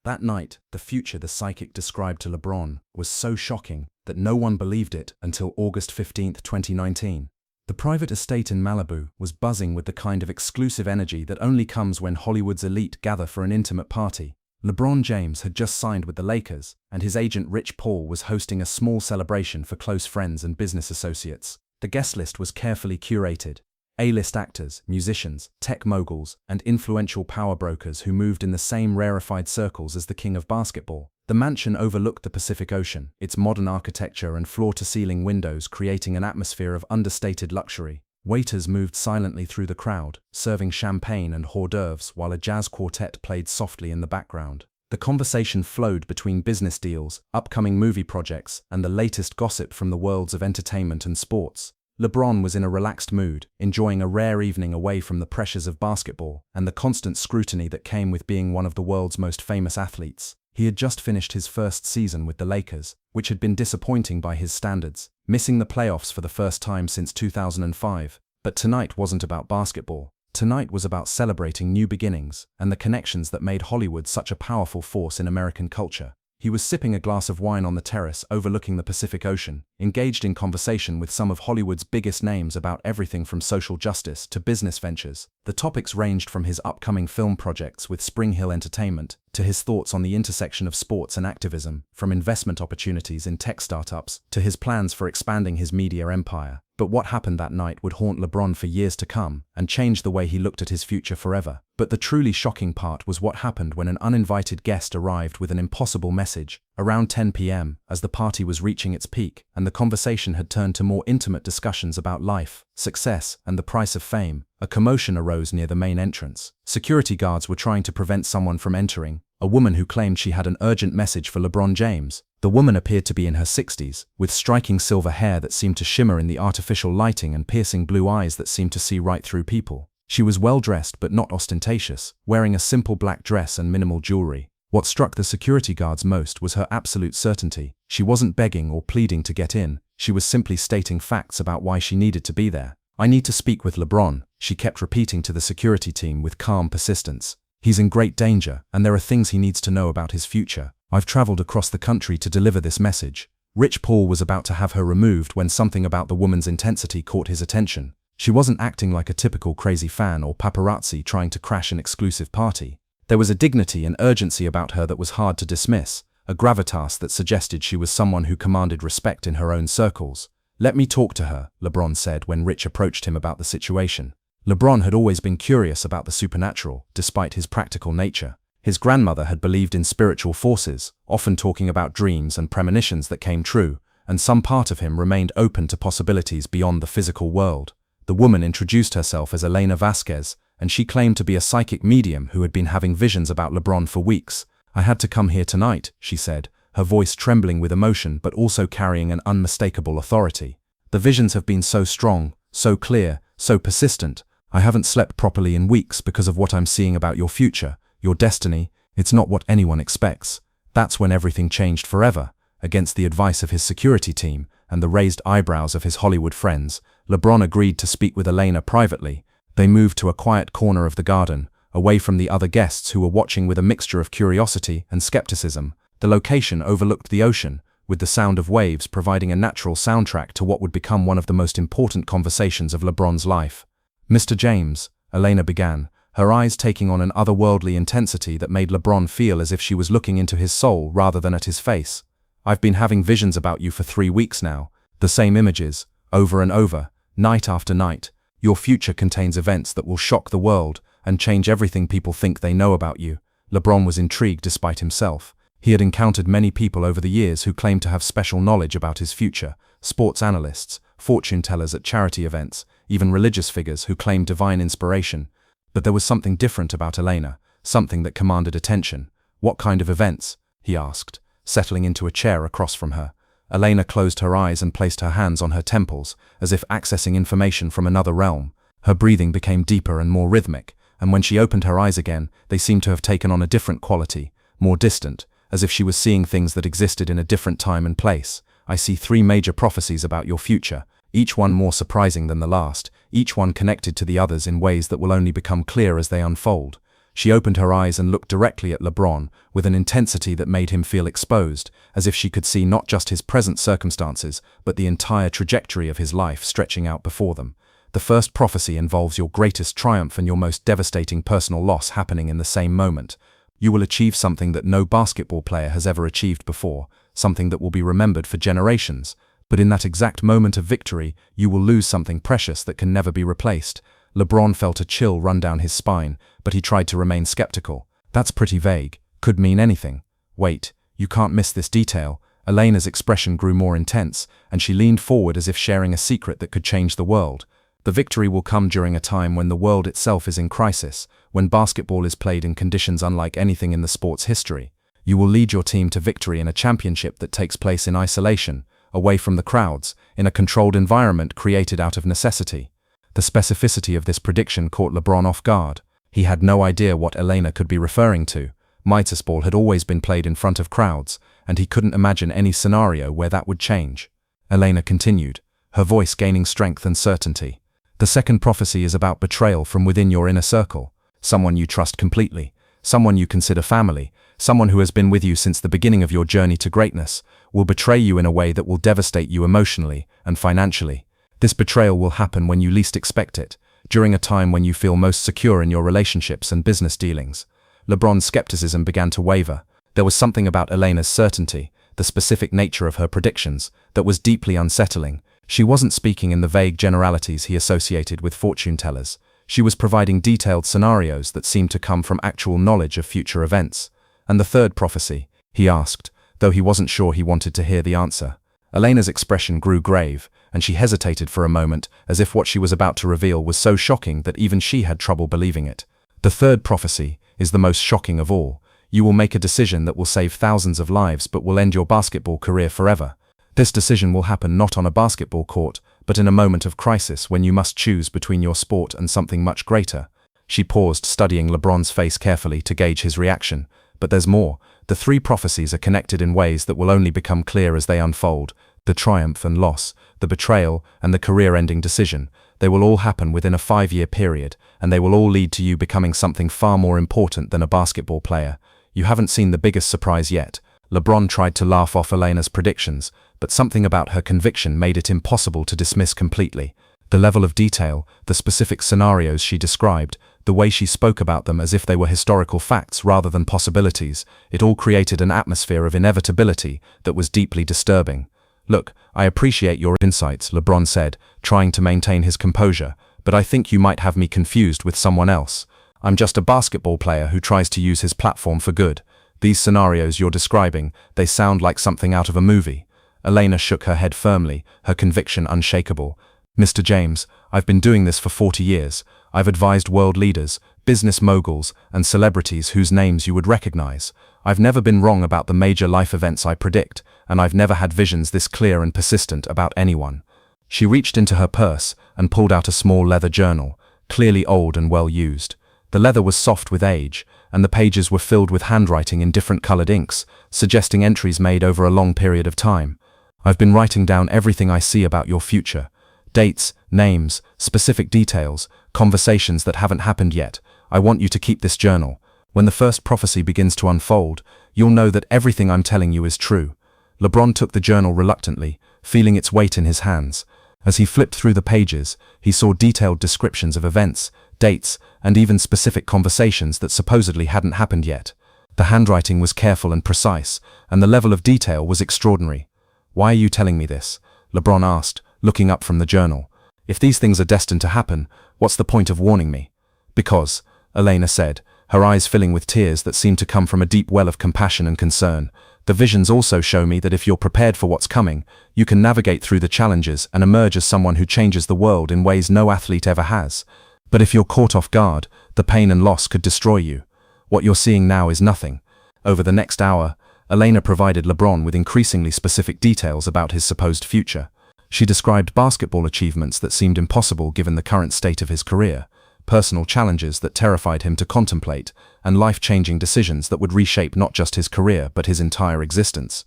That night, the future the psychic described to LeBron was so shocking that no one believed it until August 15, 2019. The private estate in Malibu was buzzing with the kind of exclusive energy that only comes when Hollywood's elite gather for an intimate party. LeBron James had just signed with the Lakers, and his agent Rich Paul was hosting a small celebration for close friends and business associates. The guest list was carefully curated. A-list actors, musicians, tech moguls, and influential power brokers who moved in the same rarefied circles as the king of basketball. The mansion overlooked the Pacific Ocean, its modern architecture and floor-to-ceiling windows creating an atmosphere of understated luxury. Waiters moved silently through the crowd, serving champagne and hors d'oeuvres while a jazz quartet played softly in the background. The conversation flowed between business deals, upcoming movie projects, and the latest gossip from the worlds of entertainment and sports. LeBron was in a relaxed mood, enjoying a rare evening away from the pressures of basketball and the constant scrutiny that came with being one of the world's most famous athletes. He had just finished his first season with the Lakers, which had been disappointing by his standards, missing the playoffs for the first time since 2005. But tonight wasn't about basketball. Tonight was about celebrating new beginnings and the connections that made Hollywood such a powerful force in American culture. He was sipping a glass of wine on the terrace overlooking the Pacific Ocean, engaged in conversation with some of Hollywood's biggest names about everything from social justice to business ventures. The topics ranged from his upcoming film projects with Spring Hill Entertainment to his thoughts on the intersection of sports and activism, from investment opportunities in tech startups to his plans for expanding his media empire. But what happened that night would haunt LeBron for years to come and change the way he looked at his future forever. But the truly shocking part was what happened when an uninvited guest arrived with an impossible message. Around 10 p.m., as the party was reaching its peak and the conversation had turned to more intimate discussions about life, success, and the price of fame, a commotion arose near the main entrance. Security guards were trying to prevent someone from entering, a woman who claimed she had an urgent message for LeBron James. The woman appeared to be in her 60s, with striking silver hair that seemed to shimmer in the artificial lighting and piercing blue eyes that seemed to see right through people. She was well-dressed but not ostentatious, wearing a simple black dress and minimal jewelry. What struck the security guards most was her absolute certainty. She wasn't begging or pleading to get in, she was simply stating facts about why she needed to be there. "I need to speak with LeBron," she kept repeating to the security team with calm persistence. "He's in great danger, and there are things he needs to know about his future. I've traveled across the country to deliver this message." Rich Paul was about to have her removed when something about the woman's intensity caught his attention. She wasn't acting like a typical crazy fan or paparazzi trying to crash an exclusive party. There was a dignity and urgency about her that was hard to dismiss, a gravitas that suggested she was someone who commanded respect in her own circles. "Let me talk to her," LeBron said when Rich approached him about the situation. LeBron had always been curious about the supernatural, despite his practical nature. His grandmother had believed in spiritual forces, often talking about dreams and premonitions that came true, and some part of him remained open to possibilities beyond the physical world. The woman introduced herself as Elena Vasquez, and she claimed to be a psychic medium who had been having visions about LeBron for weeks. "I had to come here tonight," she said, her voice trembling with emotion but also carrying an unmistakable authority. "The visions have been so strong, so clear, so persistent. I haven't slept properly in weeks because of what I'm seeing about your future, your destiny. It's not what anyone expects." That's when everything changed forever. Against the advice of his security team and the raised eyebrows of his Hollywood friends, LeBron agreed to speak with Elena privately. They moved to a quiet corner of the garden, away from the other guests who were watching with a mixture of curiosity and skepticism. The location overlooked the ocean, with the sound of waves providing a natural soundtrack to what would become one of the most important conversations of LeBron's life. "Mr. James," Elena began, her eyes taking on an otherworldly intensity that made LeBron feel as if she was looking into his soul rather than at his face. "I've been having visions about you for 3 weeks now, the same images, over and over, night after night. Your future contains events that will shock the world and change everything people think they know about you." LeBron was intrigued despite himself. He had encountered many people over the years who claimed to have special knowledge about his future: sports analysts, fortune tellers at charity events, even religious figures who claimed divine inspiration. But there was something different about Elena, something that commanded attention. "What kind of events?" he asked, settling into a chair across from her. Elena closed her eyes and placed her hands on her temples, as if accessing information from another realm. Her breathing became deeper and more rhythmic, and when she opened her eyes again, they seemed to have taken on a different quality, more distant, as if she was seeing things that existed in a different time and place. "I see 3 major prophecies about your future, each one more surprising than the last, each one connected to the others in ways that will only become clear as they unfold." She opened her eyes and looked directly at LeBron with an intensity that made him feel exposed, as if she could see not just his present circumstances, but the entire trajectory of his life stretching out before them. The first prophecy involves your greatest triumph and your most devastating personal loss happening in the same moment. You will achieve something that no basketball player has ever achieved before, something that will be remembered for generations. But in that exact moment of victory, you will lose something precious that can never be replaced. LeBron felt a chill run down his spine, but he tried to remain skeptical. That's pretty vague. Could mean anything. Wait, you can't miss this detail. Elena's expression grew more intense, and she leaned forward as if sharing a secret that could change the world. The victory will come during a time when the world itself is in crisis, when basketball is played in conditions unlike anything in the sport's history. You will lead your team to victory in a championship that takes place in isolation, away from the crowds, in a controlled environment created out of necessity. The specificity of this prediction caught LeBron off guard. He had no idea what Elena could be referring to. Midas ball had always been played in front of crowds, and he couldn't imagine any scenario where that would change. Elena continued, her voice gaining strength and certainty. The second prophecy is about betrayal from within your inner circle, someone you trust completely, someone you consider family, someone who has been with you since the beginning of your journey to greatness, will betray you in a way that will devastate you emotionally and financially. This betrayal will happen when you least expect it, during a time when you feel most secure in your relationships and business dealings. LeBron's skepticism began to waver. There was something about Elena's certainty, the specific nature of her predictions, that was deeply unsettling. She wasn't speaking in the vague generalities he associated with fortune tellers. She was providing detailed scenarios that seemed to come from actual knowledge of future events. And the third prophecy? He asked, though he wasn't sure he wanted to hear the answer. Elena's expression grew grave, and she hesitated for a moment, as if what she was about to reveal was so shocking that even she had trouble believing it. The third prophecy is the most shocking of all. You will make a decision that will save thousands of lives but will end your basketball career forever. This decision will happen not on a basketball court, but in a moment of crisis when you must choose between your sport and something much greater. She paused, studying LeBron's face carefully to gauge his reaction. But there's more. The three prophecies are connected in ways that will only become clear as they unfold. The triumph and loss, the betrayal, and the career-ending decision. They will all happen within a 5-year period, and they will all lead to you becoming something far more important than a basketball player. You haven't seen the biggest surprise yet. LeBron tried to laugh off Elena's predictions, but something about her conviction made it impossible to dismiss completely. The level of detail, the specific scenarios she described, the way she spoke about them as if they were historical facts rather than possibilities, it all created an atmosphere of inevitability that was deeply disturbing. Look, I appreciate your insights, LeBron said, trying to maintain his composure, but I think you might have me confused with someone else. I'm just a basketball player who tries to use his platform for good. These scenarios you're describing, they sound like something out of a movie. Elena shook her head firmly, her conviction unshakable. Mr. James, I've been doing this for 40 years. I've advised world leaders, business moguls, and celebrities whose names you would recognize. I've never been wrong about the major life events I predict, and I've never had visions this clear and persistent about anyone. She reached into her purse and pulled out a small leather journal, clearly old and well used. The leather was soft with age, and the pages were filled with handwriting in different colored inks, suggesting entries made over a long period of time. I've been writing down everything I see about your future. Dates, names, specific details, conversations that haven't happened yet. I want you to keep this journal. When the first prophecy begins to unfold, you'll know that everything I'm telling you is true. LeBron took the journal reluctantly, feeling its weight in his hands. As he flipped through the pages, he saw detailed descriptions of events, dates, and even specific conversations that supposedly hadn't happened yet. The handwriting was careful and precise, and the level of detail was extraordinary. Why are you telling me this? LeBron asked, looking up from the journal. If these things are destined to happen, what's the point of warning me? Because, Elena said, her eyes filling with tears that seemed to come from a deep well of compassion and concern. The visions also show me that if you're prepared for what's coming, you can navigate through the challenges and emerge as someone who changes the world in ways no athlete ever has. But if you're caught off guard, the pain and loss could destroy you. What you're seeing now is nothing. Over the next hour, Elena provided LeBron with increasingly specific details about his supposed future. She described basketball achievements that seemed impossible given the current state of his career, personal challenges that terrified him to contemplate, and life-changing decisions that would reshape not just his career but his entire existence.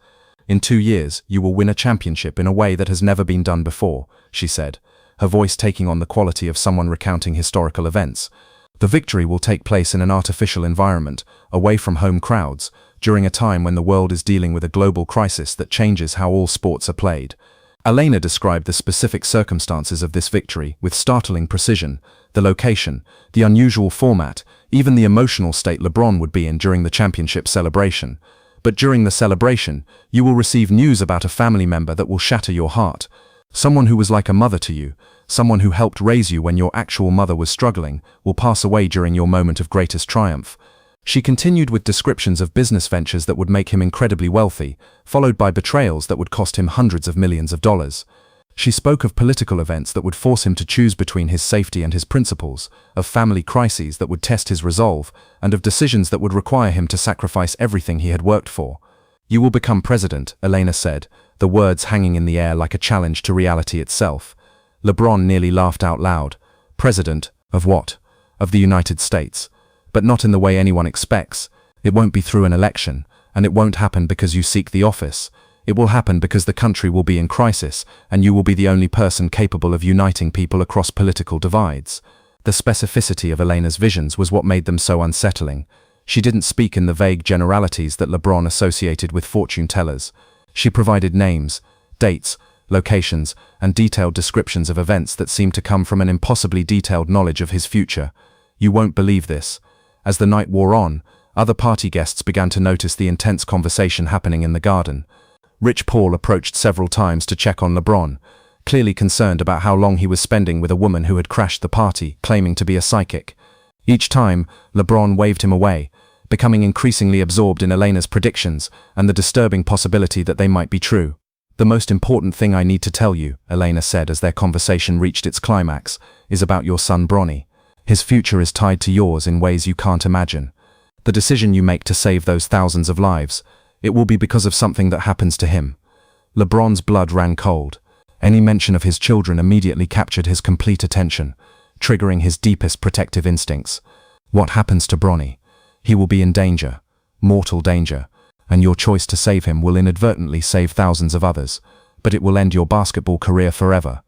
In 2 years, you will win a championship in a way that has never been done before, she said, her voice taking on the quality of someone recounting historical events. The victory will take place in an artificial environment, away from home crowds, during a time when the world is dealing with a global crisis that changes how all sports are played. Elena described the specific circumstances of this victory with startling precision: the location, the unusual format, even the emotional state LeBron would be in during the championship celebration. But during the celebration, you will receive news about a family member that will shatter your heart. Someone who was like a mother to you, someone who helped raise you when your actual mother was struggling, will pass away during your moment of greatest triumph. She continued with descriptions of business ventures that would make him incredibly wealthy, followed by betrayals that would cost him hundreds of millions of dollars. She spoke of political events that would force him to choose between his safety and his principles, of family crises that would test his resolve, and of decisions that would require him to sacrifice everything he had worked for. "You will become president," Elena said, the words hanging in the air like a challenge to reality itself. LeBron nearly laughed out loud. President of what? Of the United States. But not in the way anyone expects. It won't be through an election, and it won't happen because you seek the office. It will happen because the country will be in crisis, and you will be the only person capable of uniting people across political divides. The specificity of Elena's visions was what made them so unsettling. She didn't speak in the vague generalities that LeBron associated with fortune tellers. She provided names, dates, locations, and detailed descriptions of events that seemed to come from an impossibly detailed knowledge of his future. "You won't believe this." As the night wore on, other party guests began to notice the intense conversation happening in the garden. Rich Paul approached several times to check on LeBron, clearly concerned about how long he was spending with a woman who had crashed the party, claiming to be a psychic. Each time, LeBron waved him away, becoming increasingly absorbed in Elena's predictions and the disturbing possibility that they might be true. "The most important thing I need to tell you," Elena said as their conversation reached its climax, "is about your son Bronny. His future is tied to yours in ways you can't imagine. The decision you make to save those thousands of lives, it will be because of something that happens to him." LeBron's blood ran cold. Any mention of his children immediately captured his complete attention, triggering his deepest protective instincts. What happens to Bronny? He will be in danger, mortal danger, and your choice to save him will inadvertently save thousands of others, but it will end your basketball career forever.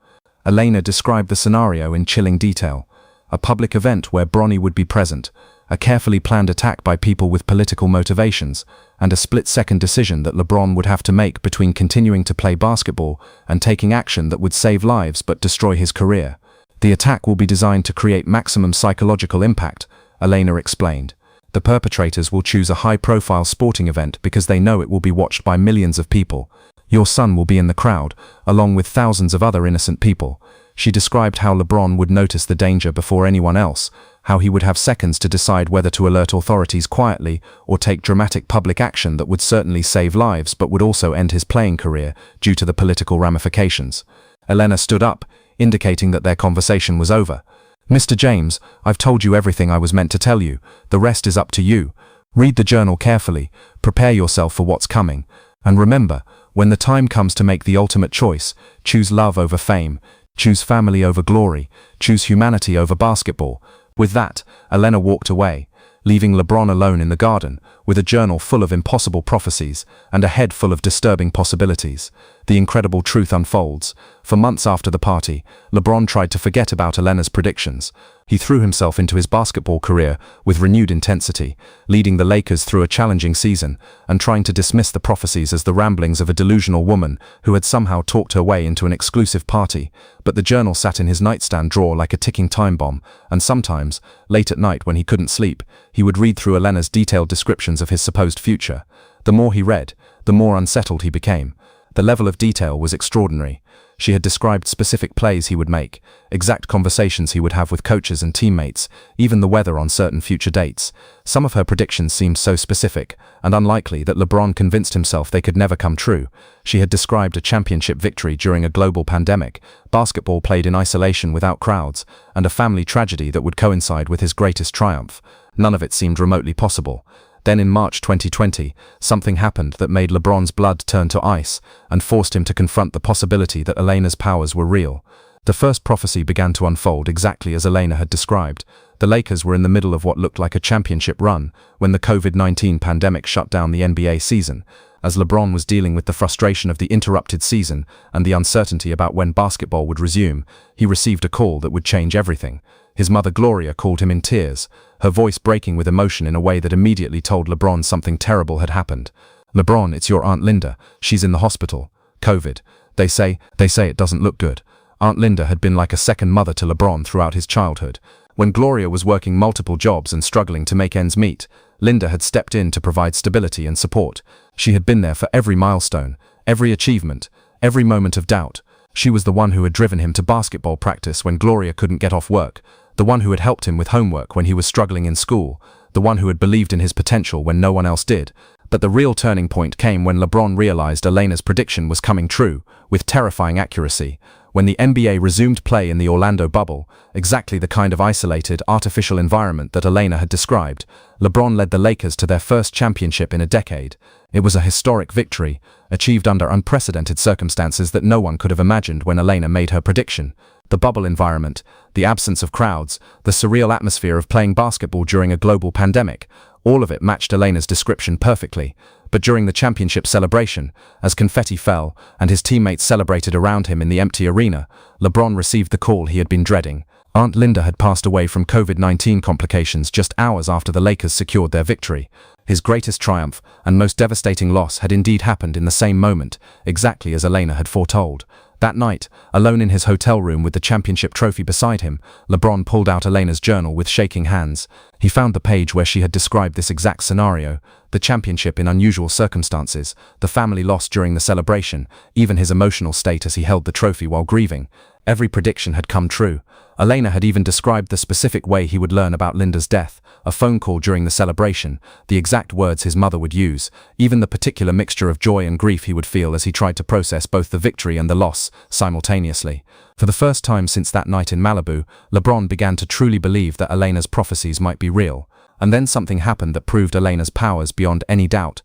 Elena described the scenario in chilling detail. A public event where Bronny would be present, a carefully planned attack by people with political motivations, and a split-second decision that LeBron would have to make between continuing to play basketball and taking action that would save lives but destroy his career. "The attack will be designed to create maximum psychological impact," Elena explained. "The perpetrators will choose a high-profile sporting event because they know it will be watched by millions of people. Your son will be in the crowd, along with thousands of other innocent people." She described how LeBron would notice the danger before anyone else, how he would have seconds to decide whether to alert authorities quietly or take dramatic public action that would certainly save lives but would also end his playing career due to the political ramifications. Elena stood up, indicating that their conversation was over. "Mr. James, I've told you everything I was meant to tell you. The rest is up to you. Read the journal carefully, prepare yourself for what's coming, and remember, when the time comes to make the ultimate choice, choose love over fame, choose family over glory, choose humanity over basketball." With that, Elena walked away, leaving LeBron alone in the garden, with a journal full of impossible prophecies and a head full of disturbing possibilities. The incredible truth unfolds. For months after the party, LeBron tried to forget about Elena's predictions. He threw himself into his basketball career with renewed intensity, leading the Lakers through a challenging season and trying to dismiss the prophecies as the ramblings of a delusional woman who had somehow talked her way into an exclusive party. But the journal sat in his nightstand drawer like a ticking time bomb, and sometimes, late at night when he couldn't sleep, he would read through Elena's detailed descriptions of his supposed future. The more he read, the more unsettled he became. The level of detail was extraordinary. She had described specific plays he would make, exact conversations he would have with coaches and teammates, even the weather on certain future dates. Some of her predictions seemed so specific and unlikely that LeBron convinced himself they could never come true. She had described a championship victory during a global pandemic, basketball played in isolation without crowds, and a family tragedy that would coincide with his greatest triumph. None of it seemed remotely possible. Then in March 2020, something happened that made LeBron's blood turn to ice and forced him to confront the possibility that Elena's powers were real. The first prophecy began to unfold exactly as Elena had described. The Lakers were in the middle of what looked like a championship run when the COVID-19 pandemic shut down the NBA season. As LeBron was dealing with the frustration of the interrupted season and the uncertainty about when basketball would resume, he received a call that would change everything. His mother Gloria called him in tears, her voice breaking with emotion in a way that immediately told LeBron something terrible had happened. "LeBron, it's your Aunt Linda. She's in the hospital. COVID. They say it doesn't look good." Aunt Linda had been like a second mother to LeBron throughout his childhood. When Gloria was working multiple jobs and struggling to make ends meet, Linda had stepped in to provide stability and support. She had been there for every milestone, every achievement, every moment of doubt. She was the one who had driven him to basketball practice when Gloria couldn't get off work, the one who had helped him with homework when he was struggling in school, the one who had believed in his potential when no one else did. But the real turning point came when LeBron realized Elena's prediction was coming true, with terrifying accuracy. When the NBA resumed play in the Orlando bubble, exactly the kind of isolated, artificial environment that Elena had described, LeBron led the Lakers to their first championship in a decade. It was a historic victory, achieved under unprecedented circumstances that no one could have imagined when Elena made her prediction. The bubble environment, the absence of crowds, the surreal atmosphere of playing basketball during a global pandemic, all of it matched Elena's description perfectly. But during the championship celebration, as confetti fell and his teammates celebrated around him in the empty arena, LeBron received the call he had been dreading. Aunt Linda had passed away from COVID-19 complications just hours after the Lakers secured their victory. His greatest triumph and most devastating loss had indeed happened in the same moment, exactly as Elena had foretold. That night, alone in his hotel room with the championship trophy beside him, LeBron pulled out Elena's journal with shaking hands. He found the page where she had described this exact scenario: the championship in unusual circumstances, the family loss during the celebration, even his emotional state as he held the trophy while grieving. Every prediction had come true. Elena had even described the specific way he would learn about Linda's death, a phone call during the celebration, the exact words his mother would use, even the particular mixture of joy and grief he would feel as he tried to process both the victory and the loss simultaneously. For the first time since that night in Malibu, LeBron began to truly believe that Elena's prophecies might be real. And then something happened that proved Elena's powers beyond any doubt.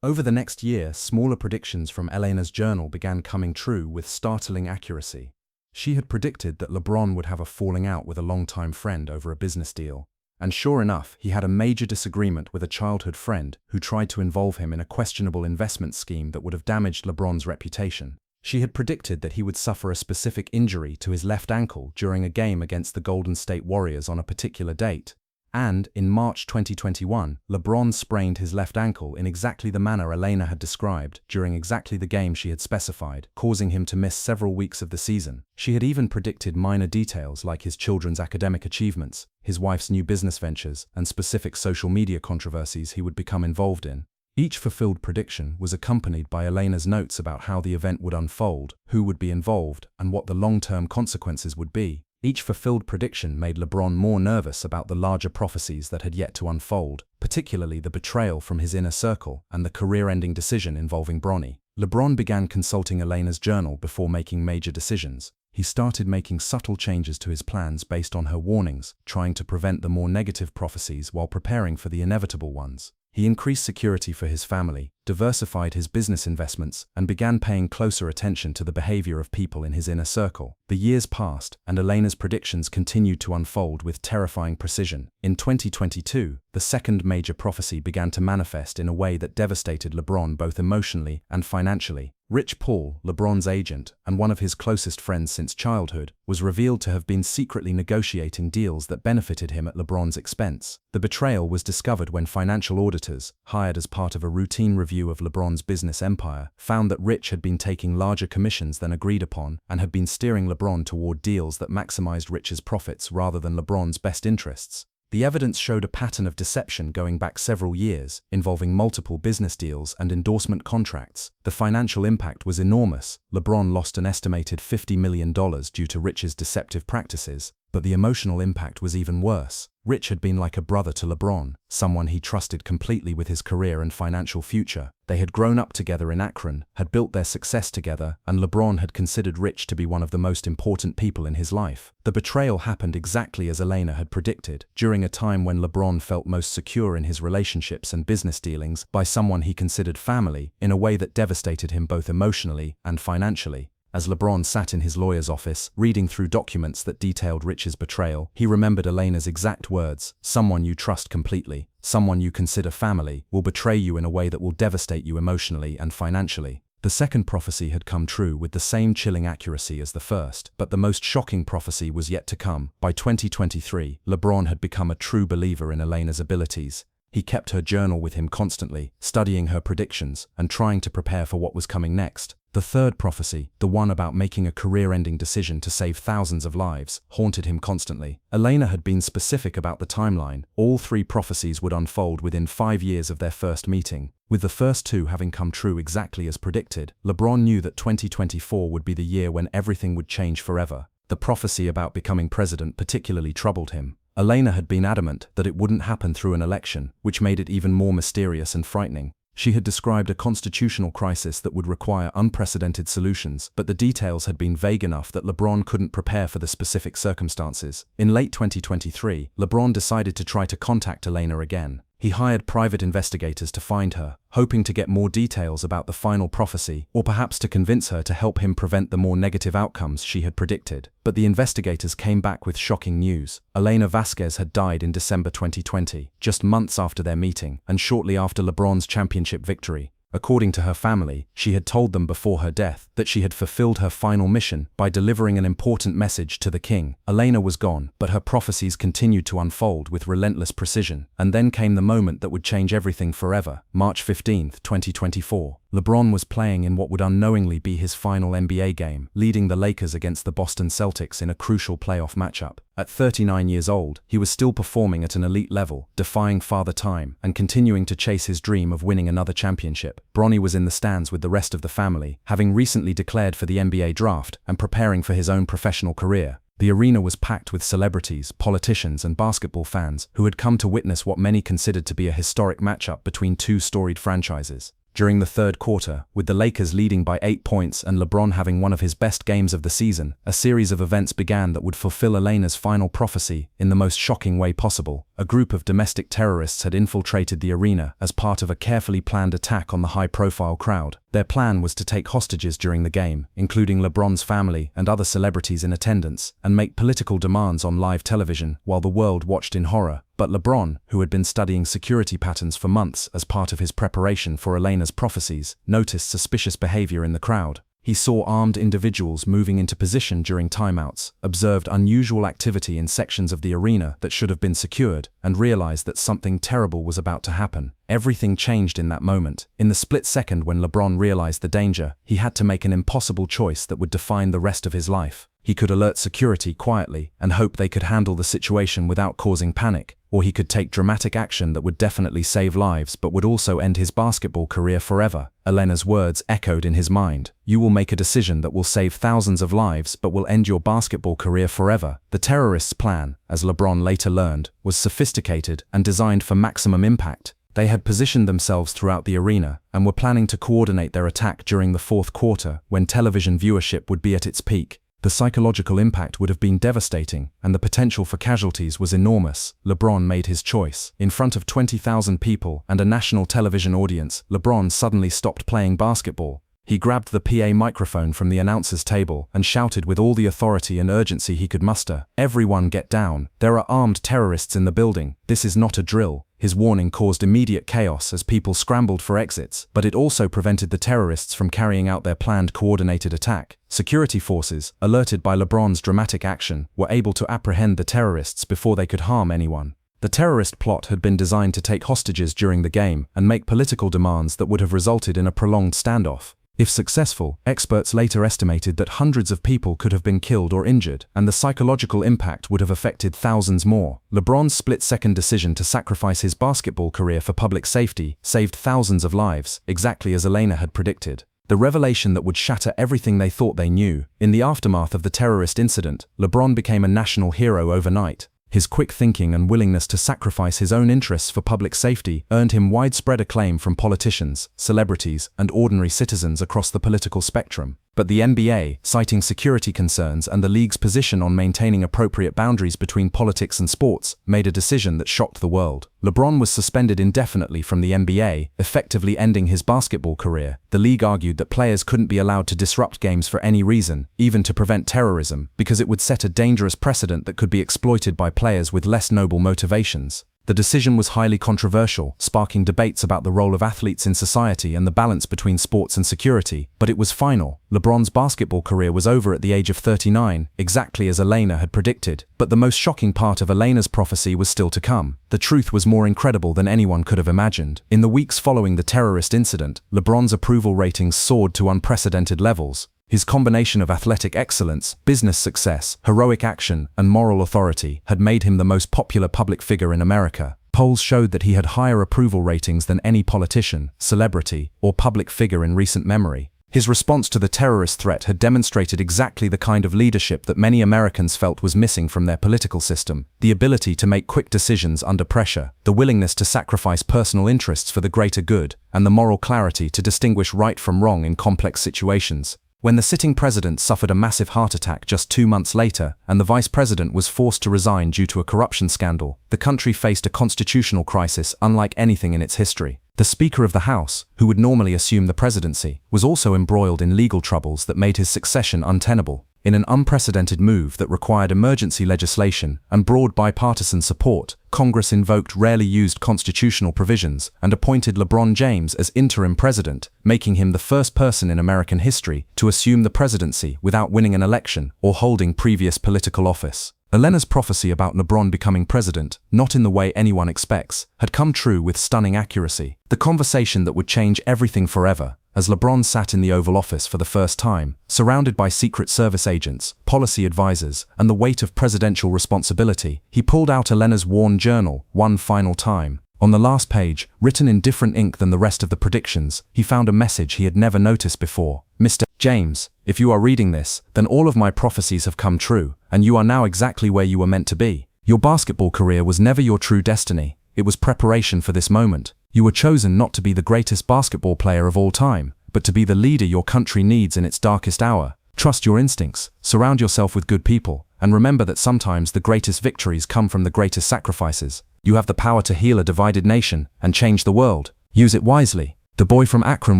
Over the next year, smaller predictions from Elena's journal began coming true with startling accuracy. She had predicted that LeBron would have a falling out with a longtime friend over a business deal. And sure enough, he had a major disagreement with a childhood friend who tried to involve him in a questionable investment scheme that would have damaged LeBron's reputation. She had predicted that he would suffer a specific injury to his left ankle during a game against the Golden State Warriors on a particular date. And, in March 2021, LeBron sprained his left ankle in exactly the manner Elena had described during exactly the game she had specified, causing him to miss several weeks of the season. She had even predicted minor details like his children's academic achievements, his wife's new business ventures, and specific social media controversies he would become involved in. Each fulfilled prediction was accompanied by Elena's notes about how the event would unfold, who would be involved, and what the long-term consequences would be. Each fulfilled prediction made LeBron more nervous about the larger prophecies that had yet to unfold, particularly the betrayal from his inner circle and the career-ending decision involving Bronny. LeBron began consulting Elena's journal before making major decisions. He started making subtle changes to his plans based on her warnings, trying to prevent the more negative prophecies while preparing for the inevitable ones. He increased security for his family, diversified his business investments, and began paying closer attention to the behavior of people in his inner circle. The years passed, and Elena's predictions continued to unfold with terrifying precision. In 2022, the second major prophecy began to manifest in a way that devastated LeBron both emotionally and financially. Rich Paul, LeBron's agent and one of his closest friends since childhood, was revealed to have been secretly negotiating deals that benefited him at LeBron's expense. The betrayal was discovered when financial auditors, hired as part of a routine review of LeBron's business empire, found that Rich had been taking larger commissions than agreed upon and had been steering LeBron toward deals that maximized Rich's profits rather than LeBron's best interests. The evidence showed a pattern of deception going back several years, involving multiple business deals and endorsement contracts. The financial impact was enormous. LeBron lost an estimated $50 million due to Rich's deceptive practices, but the emotional impact was even worse. Rich had been like a brother to LeBron, someone he trusted completely with his career and financial future. They had grown up together in Akron, had built their success together, and LeBron had considered Rich to be one of the most important people in his life. The betrayal happened exactly as Elena had predicted, during a time when LeBron felt most secure in his relationships and business dealings by someone he considered family, in a way that devastated him both emotionally and financially. As LeBron sat in his lawyer's office, reading through documents that detailed Rich's betrayal, he remembered Elena's exact words: "Someone you trust completely, someone you consider family, will betray you in a way that will devastate you emotionally and financially." The second prophecy had come true with the same chilling accuracy as the first, but the most shocking prophecy was yet to come. By 2023, LeBron had become a true believer in Elena's abilities. He kept her journal with him constantly, studying her predictions and trying to prepare for what was coming next. The third prophecy, the one about making a career-ending decision to save thousands of lives, haunted him constantly. Elena had been specific about the timeline. All three prophecies would unfold within 5 years of their first meeting. With the first two having come true exactly as predicted, LeBron knew that 2024 would be the year when everything would change forever. The prophecy about becoming president particularly troubled him. Elena had been adamant that it wouldn't happen through an election, which made it even more mysterious and frightening. She had described a constitutional crisis that would require unprecedented solutions, but the details had been vague enough that LeBron couldn't prepare for the specific circumstances. In late 2023, LeBron decided to try to contact Elena again. He hired private investigators to find her, hoping to get more details about the final prophecy, or perhaps to convince her to help him prevent the more negative outcomes she had predicted. But the investigators came back with shocking news. Elena Vasquez had died in December 2020, just months after their meeting, and shortly after LeBron's championship victory. According to her family, she had told them before her death that she had fulfilled her final mission by delivering an important message to the king. Elena was gone, but her prophecies continued to unfold with relentless precision. And then came the moment that would change everything forever. March 15, 2024. LeBron was playing in what would unknowingly be his final NBA game, leading the Lakers against the Boston Celtics in a crucial playoff matchup. At 39 years old, he was still performing at an elite level, defying Father Time, and continuing to chase his dream of winning another championship. Bronny was in the stands with the rest of the family, having recently declared for the NBA draft and preparing for his own professional career. The arena was packed with celebrities, politicians, and basketball fans who had come to witness what many considered to be a historic matchup between two storied franchises. During the third quarter, with the Lakers leading by 8 points and LeBron having one of his best games of the season, a series of events began that would fulfill Elena's final prophecy in the most shocking way possible. A group of domestic terrorists had infiltrated the arena as part of a carefully planned attack on the high-profile crowd. Their plan was to take hostages during the game, including LeBron's family and other celebrities in attendance, and make political demands on live television while the world watched in horror. But LeBron, who had been studying security patterns for months as part of his preparation for Elena's prophecies, noticed suspicious behavior in the crowd. He saw armed individuals moving into position during timeouts, observed unusual activity in sections of the arena that should have been secured, and realized that something terrible was about to happen. Everything changed in that moment. In the split second when LeBron realized the danger, he had to make an impossible choice that would define the rest of his life. He could alert security quietly and hope they could handle the situation without causing panic, or he could take dramatic action that would definitely save lives but would also end his basketball career forever. Elena's words echoed in his mind. "You will make a decision that will save thousands of lives but will end your basketball career forever." The terrorists' plan, as LeBron later learned, was sophisticated and designed for maximum impact. They had positioned themselves throughout the arena and were planning to coordinate their attack during the fourth quarter when television viewership would be at its peak. The psychological impact would have been devastating, and the potential for casualties was enormous. LeBron made his choice. In front of 20,000 people and a national television audience, LeBron suddenly stopped playing basketball. He grabbed the PA microphone from the announcer's table and shouted with all the authority and urgency he could muster, "Everyone get down. There are armed terrorists in the building. This is not a drill." His warning caused immediate chaos as people scrambled for exits, but it also prevented the terrorists from carrying out their planned coordinated attack. Security forces, alerted by LeBron's dramatic action, were able to apprehend the terrorists before they could harm anyone. The terrorist plot had been designed to take hostages during the game and make political demands that would have resulted in a prolonged standoff. If successful, experts later estimated that hundreds of people could have been killed or injured, and the psychological impact would have affected thousands more. LeBron's split-second decision to sacrifice his basketball career for public safety saved thousands of lives, exactly as Elena had predicted. The revelation that would shatter everything they thought they knew. In the aftermath of the terrorist incident, LeBron became a national hero overnight. His quick thinking and willingness to sacrifice his own interests for public safety earned him widespread acclaim from politicians, celebrities, and ordinary citizens across the political spectrum. But the NBA, citing security concerns and the league's position on maintaining appropriate boundaries between politics and sports, made a decision that shocked the world. LeBron was suspended indefinitely from the NBA, effectively ending his basketball career. The league argued that players couldn't be allowed to disrupt games for any reason, even to prevent terrorism, because it would set a dangerous precedent that could be exploited by players with less noble motivations. The decision was highly controversial, sparking debates about the role of athletes in society and the balance between sports and security, but it was final. LeBron's basketball career was over at the age of 39, exactly as Elena had predicted. But the most shocking part of Elena's prophecy was still to come. The truth was more incredible than anyone could have imagined. In the weeks following the terrorist incident, LeBron's approval ratings soared to unprecedented levels. His combination of athletic excellence, business success, heroic action, and moral authority had made him the most popular public figure in America. Polls showed that he had higher approval ratings than any politician, celebrity, or public figure in recent memory. His response to the terrorist threat had demonstrated exactly the kind of leadership that many Americans felt was missing from their political system: the ability to make quick decisions under pressure, the willingness to sacrifice personal interests for the greater good, and the moral clarity to distinguish right from wrong in complex situations. When the sitting president suffered a massive heart attack just 2 months later, and the vice president was forced to resign due to a corruption scandal, the country faced a constitutional crisis unlike anything in its history. The Speaker of the House, who would normally assume the presidency, was also embroiled in legal troubles that made his succession untenable. In an unprecedented move that required emergency legislation and broad bipartisan support, Congress invoked rarely used constitutional provisions and appointed LeBron James as interim president, making him the first person in American history to assume the presidency without winning an election or holding previous political office. Elena's prophecy about LeBron becoming president, not in the way anyone expects, had come true with stunning accuracy. The conversation that would change everything forever. As LeBron sat in the Oval Office for the first time, surrounded by Secret Service agents, policy advisors, and the weight of presidential responsibility, he pulled out Elena's worn journal one final time. On the last page, written in different ink than the rest of the predictions, he found a message he had never noticed before. "Mr. James, if you are reading this, then all of my prophecies have come true, and you are now exactly where you were meant to be. Your basketball career was never your true destiny. It was preparation for this moment. You were chosen not to be the greatest basketball player of all time, but to be the leader your country needs in its darkest hour. Trust your instincts, surround yourself with good people, and remember that sometimes the greatest victories come from the greatest sacrifices. You have the power to heal a divided nation and change the world. Use it wisely." The boy from Akron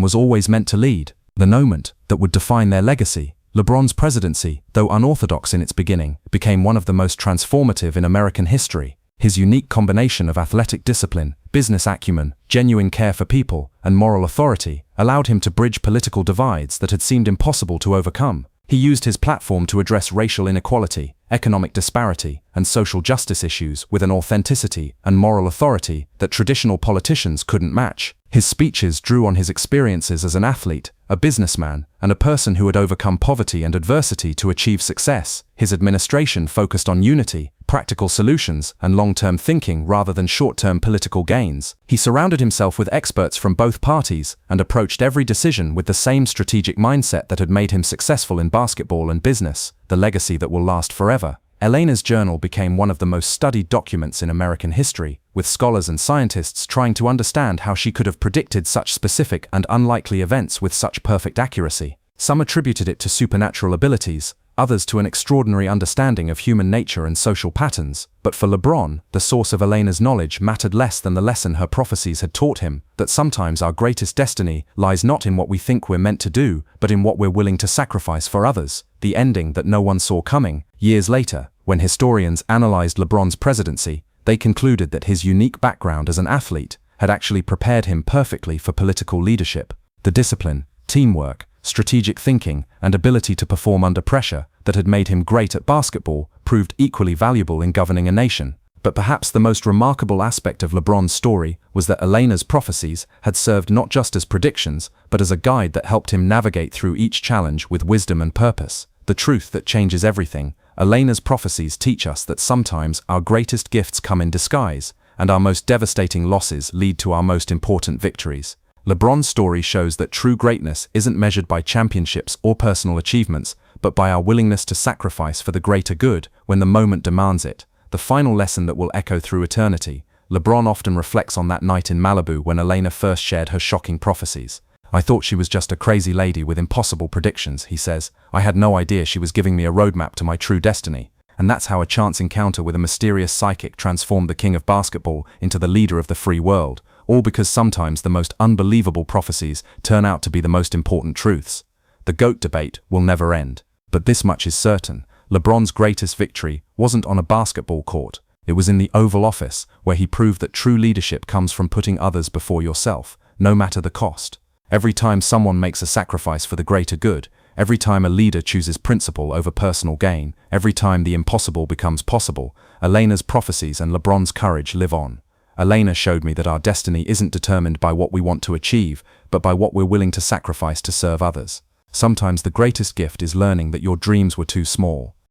was always meant to lead. The moment that would define their legacy. LeBron's presidency, though unorthodox in its beginning, became one of the most transformative in American history. His unique combination of athletic discipline, business acumen, genuine care for people, and moral authority allowed him to bridge political divides that had seemed impossible to overcome. He used his platform to address racial inequality, economic disparity, and social justice issues with an authenticity and moral authority that traditional politicians couldn't match. His speeches drew on his experiences as an athlete, a businessman, and a person who had overcome poverty and adversity to achieve success. His administration focused on unity, practical solutions, and long-term thinking rather than short-term political gains. He surrounded himself with experts from both parties and approached every decision with the same strategic mindset that had made him successful in basketball and business, the legacy that will last forever. Elena's journal became one of the most studied documents in American history, with scholars and scientists trying to understand how she could have predicted such specific and unlikely events with such perfect accuracy. Some attributed it to supernatural abilities, others to an extraordinary understanding of human nature and social patterns. But for LeBron, the source of Elena's knowledge mattered less than the lesson her prophecies had taught him, that sometimes our greatest destiny lies not in what we think we're meant to do, but in what we're willing to sacrifice for others. The ending that no one saw coming. Years later, when historians analyzed LeBron's presidency, they concluded that his unique background as an athlete had actually prepared him perfectly for political leadership. The discipline, teamwork, strategic thinking, and ability to perform under pressure that had made him great at basketball proved equally valuable in governing a nation. But perhaps the most remarkable aspect of LeBron's story was that Elena's prophecies had served not just as predictions, but as a guide that helped him navigate through each challenge with wisdom and purpose. The truth that changes everything. Elena's prophecies teach us that sometimes our greatest gifts come in disguise, and our most devastating losses lead to our most important victories. LeBron's story shows that true greatness isn't measured by championships or personal achievements, but by our willingness to sacrifice for the greater good when the moment demands it. The final lesson that will echo through eternity. LeBron often reflects on that night in Malibu when Elena first shared her shocking prophecies. I thought she was just a crazy lady with impossible predictions, he says. I had no idea she was giving me a roadmap to my true destiny. And that's how a chance encounter with a mysterious psychic transformed the king of basketball into the leader of the free world, all because sometimes the most unbelievable prophecies turn out to be the most important truths. The GOAT debate will never end. But this much is certain. LeBron's greatest victory wasn't on a basketball court. It was in the Oval Office, where he proved that true leadership comes from putting others before yourself, no matter the cost. Every time someone makes a sacrifice for the greater good, every time a leader chooses principle over personal gain, every time the impossible becomes possible, Elena's prophecies and LeBron's courage live on. Elena showed me that our destiny isn't determined by what we want to achieve, but by what we're willing to sacrifice to serve others. Sometimes the greatest gift is learning that your dreams were too small.